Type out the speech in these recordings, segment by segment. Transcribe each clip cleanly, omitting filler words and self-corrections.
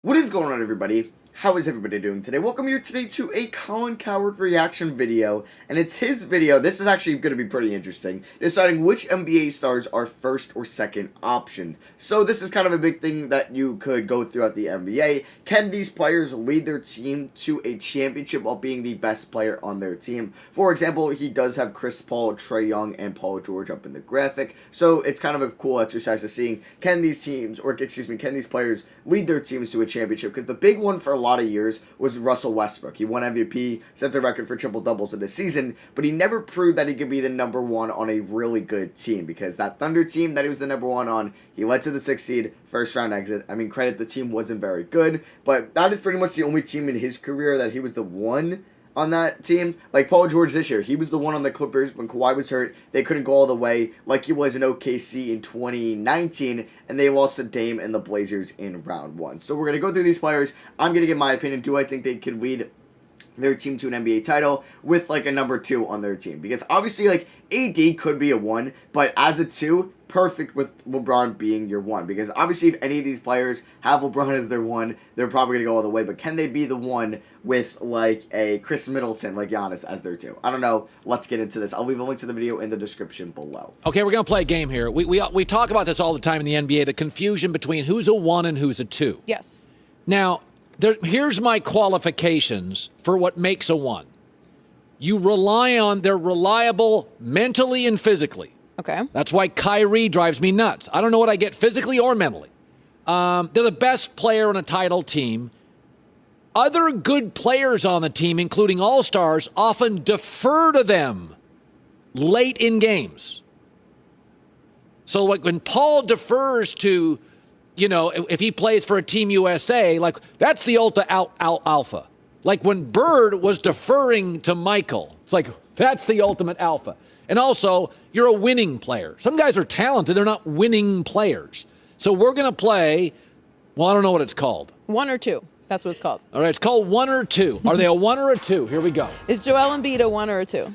What is going on, everybody? How is everybody doing today? Welcome here today to a Colin Cowherd reaction video, and it's his video. This is actually going to be pretty interesting, deciding which NBA stars are first or second option. So this is kind of a big thing that you could go throughout the NBA. Can these players lead their team to a championship while being the best player on their team? For example, he does have Chris Paul, Trae Young, and Paul George up in the graphic. So it's kind of a cool exercise of seeing, can these players lead their teams to a championship? Because the big one for a lot of years was Russell Westbrook. He won MVP, set the record for triple doubles in a season, but he never proved that he could be the number one on a really good team, because that Thunder team that he was the number one on, he led to the 6th seed, first round exit. I mean, credit, the team wasn't very good, but that is pretty much the only team in his career that he was the one on that team. Like Paul George this year, he was the one on the Clippers when Kawhi was hurt. They couldn't go all the way like he was in OKC in 2019, and they lost to Dame and the Blazers in round one. So we're going to go through these players. I'm going to give my opinion. Do I think they could lead their team to an NBA title with like a number 2 on their team? Because obviously, like, AD could be a 1, but as a 2, perfect with LeBron being your 1. Because obviously, if any of these players have LeBron as their 1, they're probably going to go all the way. But can they be the 1 with like a Chris Middleton, like Giannis, as their 2? I don't know. Let's get into this. I'll leave a link to the video in the description below. Okay, we're going to play a game here. We talk about this all the time in the NBA, the confusion between who's a 1 and who's a 2. Yes. Now, here's my qualifications for what makes a 1. You rely on they're reliable mentally and physically. Okay. That's why Kyrie drives me nuts. I don't know what I get physically or mentally. They're the best player on a title team. Other good players on the team, including all-stars, often defer to them late in games. So like when Paul defers to, you know, if he plays for a Team USA, like that's the ultimate alpha. Like when Bird was deferring to Michael, it's like that's the ultimate alpha. And also, you're a winning player. Some guys are talented, they're not winning players. So we're going to play, well, I don't know what it's called. 1 or 2. That's what it's called. All right, it's called 1 or 2. Are they a 1 or a 2? Here we go. Is Joel Embiid a 1 or a 2?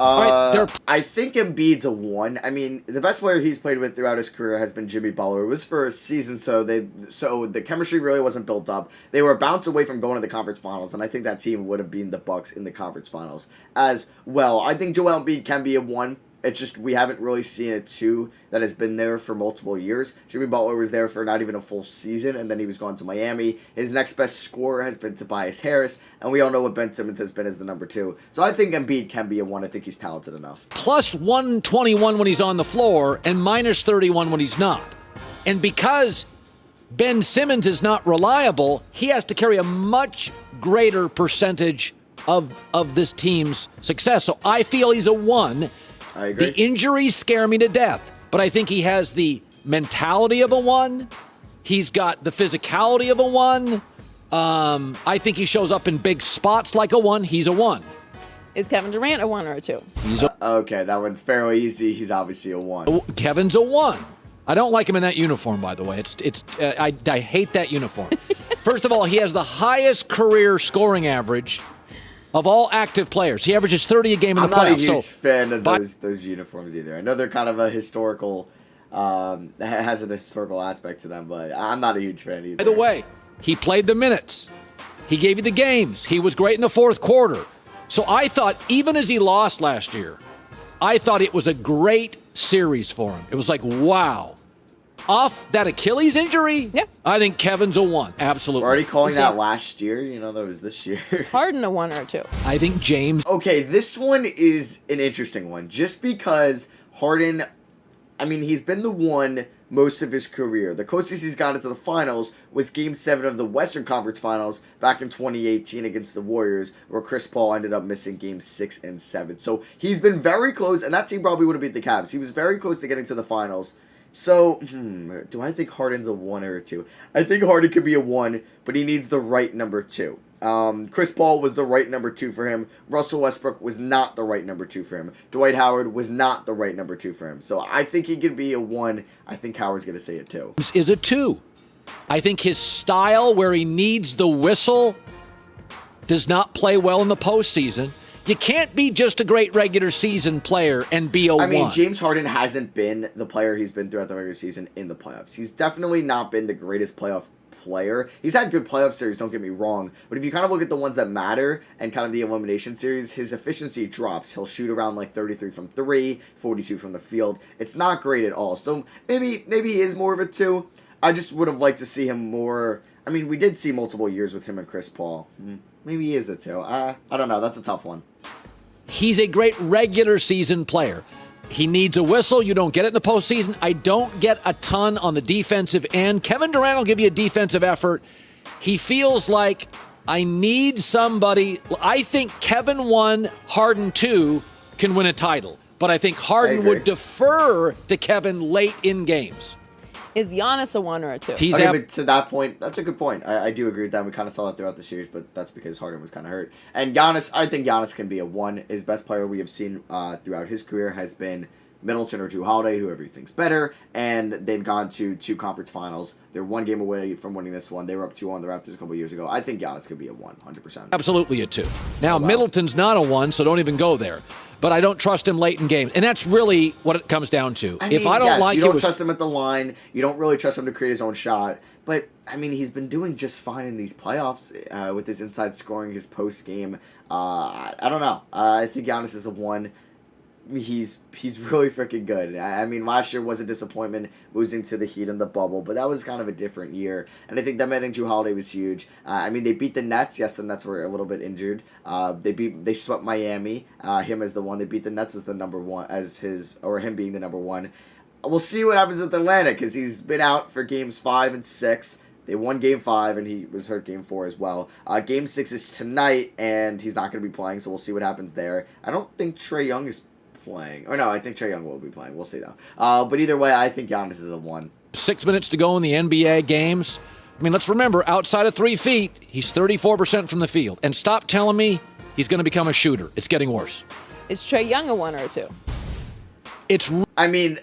I think Embiid's a 1. I mean, the best player he's played with throughout his career has been Jimmy Butler. It was for a season, so the chemistry really wasn't built up. They were bounced away from going to the conference finals, and I think that team would have been the Bucks in the conference finals as well. I think Joel Embiid can be a 1. It's just we haven't really seen a 2 that has been there for multiple years. Jimmy Butler was there for not even a full season, and then he was gone to Miami. His next best scorer has been Tobias Harris, and we all know what Ben Simmons has been as the number 2. So I think Embiid can be a 1. I think he's talented enough. Plus 121 when he's on the floor and minus 31 when he's not. And because Ben Simmons is not reliable, he has to carry a much greater percentage of this team's success. So I feel he's a 1. I agree. The injuries scare me to death, but I think he has the mentality of a 1. He's got the physicality of a 1. I think he shows up in big spots like a 1. He's a 1. Is Kevin Durant a 1 or a 2? He's a Okay, that one's fairly easy. He's obviously a 1. Kevin's a 1. I don't like him in that uniform, by the way. I hate that uniform. First of all, he has the highest career scoring average of all active players. He averages 30 a game in the playoffs. I'm not a huge fan of those uniforms either. I know they're kind of a historical, has an historical aspect to them, but I'm not a huge fan either. By the way, he played the minutes. He gave you the games. He was great in the fourth quarter. So I thought, even as he lost last year, I thought it was a great series for him. It was like, wow. Off that Achilles injury, yeah, I think Kevin's a 1. Absolutely. We're already calling that last year. You know, that was this year. Harden a 1 or a 2? I think James. Okay, this one is an interesting one. Just because Harden, I mean, he's been the 1 most of his career. The closest he's got into the finals was Game 7 of the Western Conference Finals back in 2018 against the Warriors, where Chris Paul ended up missing Games 6 and 7. So he's been very close, and that team probably would have beat the Cavs. He was very close to getting to the finals. So, do I think Harden's a 1 or a 2? I think Harden could be a 1, but he needs the right number 2. Chris Paul was the right number 2 for him. Russell Westbrook was not the right number 2 for him. Dwight Howard was not the right number 2 for him. So I think he could be a 1. I think Howard's going to say a 2. Is a 2. I think his style, where he needs the whistle, does not play well in the postseason. You can't be just a great regular season player and be a 1. I mean, James Harden hasn't been the player he's been throughout the regular season in the playoffs. He's definitely not been the greatest playoff player. He's had good playoff series, don't get me wrong, but if you kind of look at the ones that matter and kind of the elimination series, his efficiency drops. He'll shoot around like 33 from 3, 42 from the field. It's not great at all. So maybe he is more of a 2. I just would have liked to see him more. I mean, we did see multiple years with him and Chris Paul. Maybe he is a 2. I don't know. That's a tough one. He's a great regular season player. He needs a whistle. You don't get it in the postseason. I don't get a ton on the defensive end. Kevin Durant will give you a defensive effort. He feels like I need somebody. I think Kevin 1, Harden 2 can win a title. But I think Harden would defer to Kevin late in games. Is Giannis a 1 or a 2? But to that point, that's a good point. I do agree with that. We kind of saw that throughout the series, but that's because Harden was kind of hurt. And Giannis, I think Giannis can be a 1. His best player we have seen throughout his career has been Middleton or Jrue Holiday, whoever he thinks better, and they've gone to 2 conference finals. They're 1 game away from winning this one. They were up 2 on the Raptors a couple years ago. I think Giannis could be a 1, 100%. Absolutely a 2. Now, Middleton's not a 1, so don't even go there. But I don't trust him late in games. And that's really what it comes down to. If I don't like you don't trust him at the line. You don't really trust him to create his own shot. But, I mean, he's been doing just fine in these playoffs with his inside scoring, his post game. I don't know. I think Giannis is a 1. He's really freaking good. I mean, last year was a disappointment losing to the Heat in the bubble, but that was kind of a different year. And I think them adding Jrue Holiday was huge. I mean, they beat the Nets. Yes, the Nets were a little bit injured. They swept Miami. Him as the 1. They beat the Nets as the number 1 him being the number 1. We'll see what happens with Atlanta because he's been out for games 5 and 6. They won Game 5, and he was hurt Game 4 as well. Game 6 is tonight, and he's not going to be playing, so we'll see what happens there. I don't think Trae Young is playing. Or no, I think Trae Young will be playing. We'll see, though. But either way, I think Giannis is a 1. 6 minutes to go in the NBA games. I mean, let's remember, outside of 3 feet, he's 34% from the field. And stop telling me he's going to become a shooter. It's getting worse. Is Trae Young a 1 or a 2? I mean,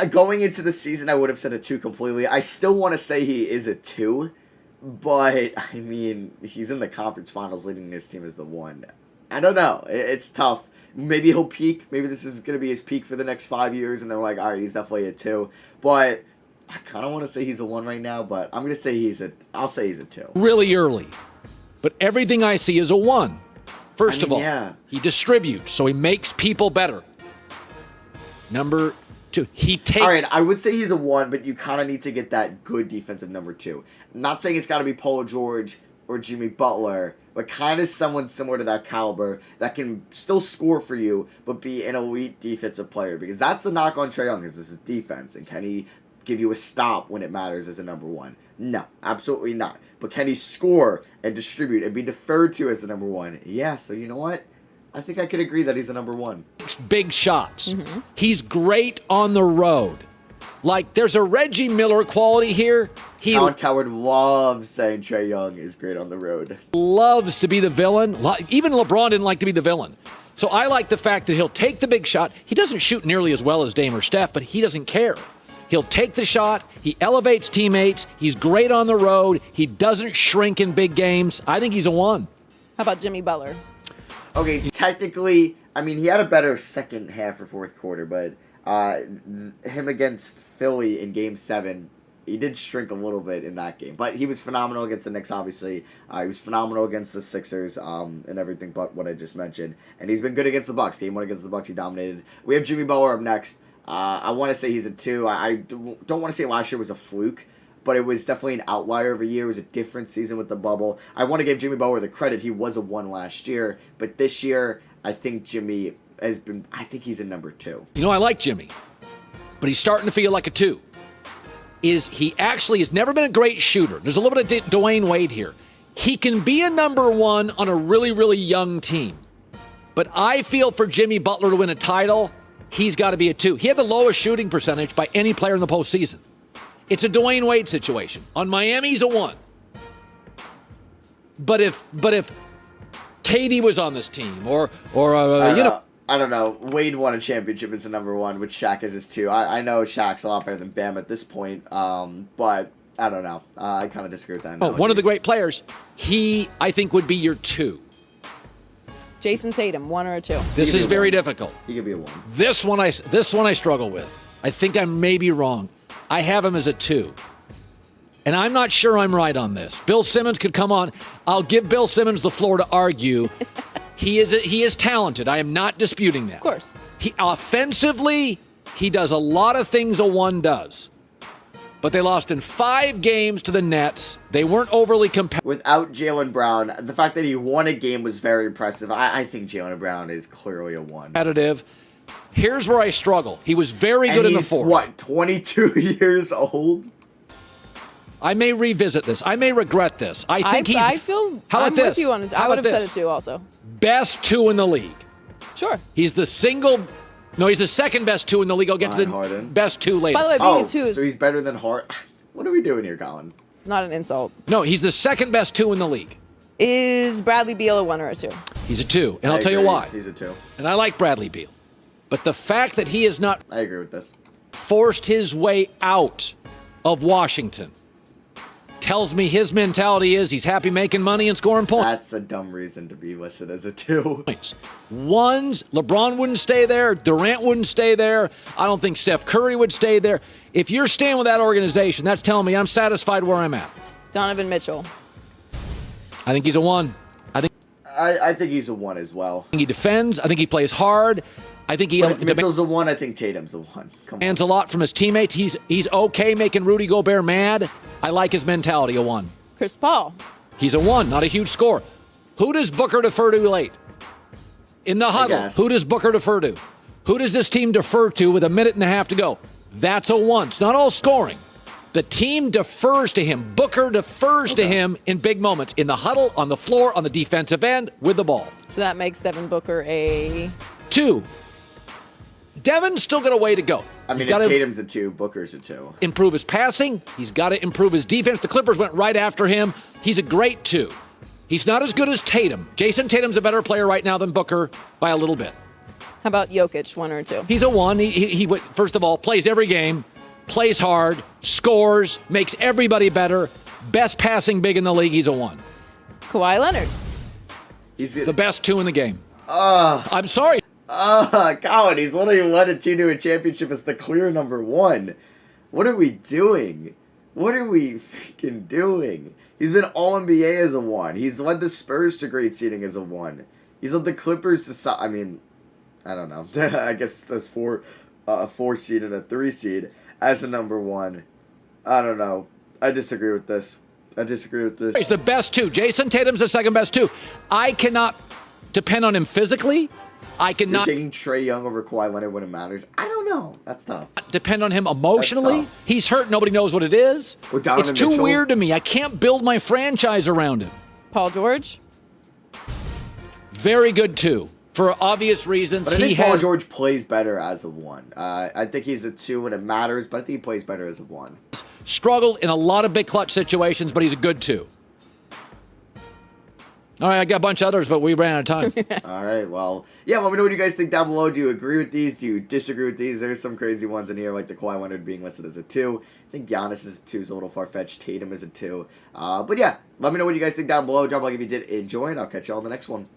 going into the season, I would have said a 2 completely. I still want to say he is a 2. But, I mean, he's in the conference finals leading his team as the 1. I don't know. It's tough. Maybe he'll peak. Maybe this is going to be his peak for the next 5 years, and they're like, all right, he's definitely a 2. But I kind of want to say he's a 1 right now, but I'm going to say I'll say he's a 2. Really early. But everything I see is a 1. First of all, he distributes, so he makes people better. Number 2, all right, I would say he's a 1, but you kind of need to get that good defensive number 2. I'm not saying it's got to be Paul George or Jimmy Butler, but kind of someone similar to that caliber that can still score for you, but be an elite defensive player. Because that's the knock on Trae Young, is his defense. And can he give you a stop when it matters as a number 1? No, absolutely not. But can he score and distribute and be deferred to as the number 1? Yeah, so you know what? I think I could agree that he's a number 1. Big shots. Mm-hmm. He's great on the road. Like, there's a Reggie Miller quality here. Colin Cowherd loves saying Trae Young is great on the road. Loves to be the villain. Even LeBron didn't like to be the villain. So I like the fact that he'll take the big shot. He doesn't shoot nearly as well as Dame or Steph, but he doesn't care. He'll take the shot. He elevates teammates. He's great on the road. He doesn't shrink in big games. I think he's a 1. How about Jimmy Butler? Okay, technically, I mean, he had a better second half or fourth quarter, but him against Philly in Game 7, he did shrink a little bit in that game. But he was phenomenal against the Knicks, obviously. He was phenomenal against the Sixers and everything but what I just mentioned. And he's been good against the Bucks. Game 1 against the Bucks, he dominated. We have Jimmy Butler up next. I want to say he's a 2. I don't want to say last year was a fluke, but it was definitely an outlier of a year. It was a different season with the bubble. I want to give Jimmy Butler the credit. He was a 1 last year. But this year, I think Jimmy I think he's a number 2. You know, I like Jimmy, but he's starting to feel like a 2. He actually has never been a great shooter. There's a little bit of Dwayne Wade here. He can be a number 1 on a really, really young team. But I feel for Jimmy Butler to win a title, he's got to be a 2. He had the lowest shooting percentage by any player in the postseason. It's a Dwayne Wade situation. On Miami, he's a 1. But if Katie was on this team, or I don't know. Wade won a championship as the number 1, with Shaq as his 2. I know Shaq's a lot better than Bam at this point, but I don't know. I kind of disagree with that. One of the great players. He, I think, would be your 2. Jayson Tatum, 1 or a 2? This is very difficult. He could be a 1. This one I struggle with. I think I may be wrong. I have him as a 2. and I'm not sure I'm right on this. Bill Simmons could come on. I'll give Bill Simmons the floor to argue. He is talented. I am not disputing that. Of course. Offensively, he does a lot of things a 1 does. But they lost in 5 games to the Nets. They weren't overly competitive. Without Jaylen Brown, the fact that he won a game was very impressive. I think Jaylen Brown is clearly a 1. Here's where I struggle. He was very good in the fourth. What, 22 years old? I may revisit this. I may regret this. I feel How about I'm this? with you on this. I would have said it too also. Best 2 in the league. Sure. He's the second best 2 in the league. I'll get to the Harden. best 2 later. By the way, being a 2 is so he's better than Hart. What are we doing here, Colin? not an insult. No, he's the second best 2 in the league. Is Bradley Beal a 1 or a 2? He's a 2, and I I'll tell you agree. why. He's a 2. And I like Bradley Beal. But the fact that he has not I agree with this. forced his way out of Washington tells me his mentality is he's happy making money and scoring points. That's a dumb reason to be listed as a 2. Ones, LeBron wouldn't stay there. Durant wouldn't stay there. I don't think Steph Curry would stay there. If you're staying with that organization, that's telling me I'm satisfied where I'm at. Donovan Mitchell. I think he's a 1. I think he's a 1 as well. I think he defends. I think he plays hard. I think he Mitchell's a 1. I think Tatum's a 1. Come on. demands a lot from his teammates. He's okay making Rudy Gobert mad. I like his mentality, a 1. Chris Paul. He's a 1, not a huge score. Who does Booker defer to late? In the huddle, guess. who does Booker defer to? Who does this team defer to with a minute and a half to go? That's a 1. It's not all scoring. The team defers to him. Booker defers to him in big moments. In the huddle, on the floor, on the defensive end, with the ball. So that makes Devin Booker a 2. Devin's still got a way to go. I mean, He's if gotta Tatum's a 2, Booker's a 2. improve his passing. He's got to improve his defense. The Clippers went right after him. He's a great 2. He's not as good as Tatum. Jayson Tatum's a better player right now than Booker by a little bit. How about Jokic, 1 or 2? He's a 1. He first of all, plays every game, plays hard, scores, makes everybody better. Best passing big in the league. He's a 1. Kawhi Leonard. He's The best 2 in the game. I'm sorry. Colin, he's only led a team to a championship as the clear number 1. What are we doing? What are we freaking doing? He's been All-NBA as a 1. He's led the Spurs to great seeding as a 1. He's led the Clippers to... I mean, I don't know. I guess that's 4 seed and a 3 seed as a number 1. I don't know. I disagree with this. He's the best 2. Jayson Tatum's the second best 2. I cannot depend on him physically. I You're cannot taking Trae Young over Kawhi Leonard when it matters. I don't know. That's tough. depend on him emotionally. That's tough. He's hurt. Nobody knows what it is. Or Donovan It's too Mitchell. weird to me. I can't build my franchise around him. Paul George. Very good, too. For obvious reasons. But I think Paul George plays better as a 1. I think he's a 2 when it matters, but I think he plays better as a 1. Struggled in a lot of big clutch situations, but he's a good 2. All right, I got a bunch of others, but we ran out of time. All right, well, yeah, let me know what you guys think down below. Do you agree with these? Do you disagree with these? There's some crazy ones in here, like the Kawhi Leonard being listed as a 2. I think Giannis is a 2, is a little far-fetched. Tatum is a 2. But yeah, let me know what you guys think down below. Drop a like if you did enjoy, and I'll catch you all in the next one.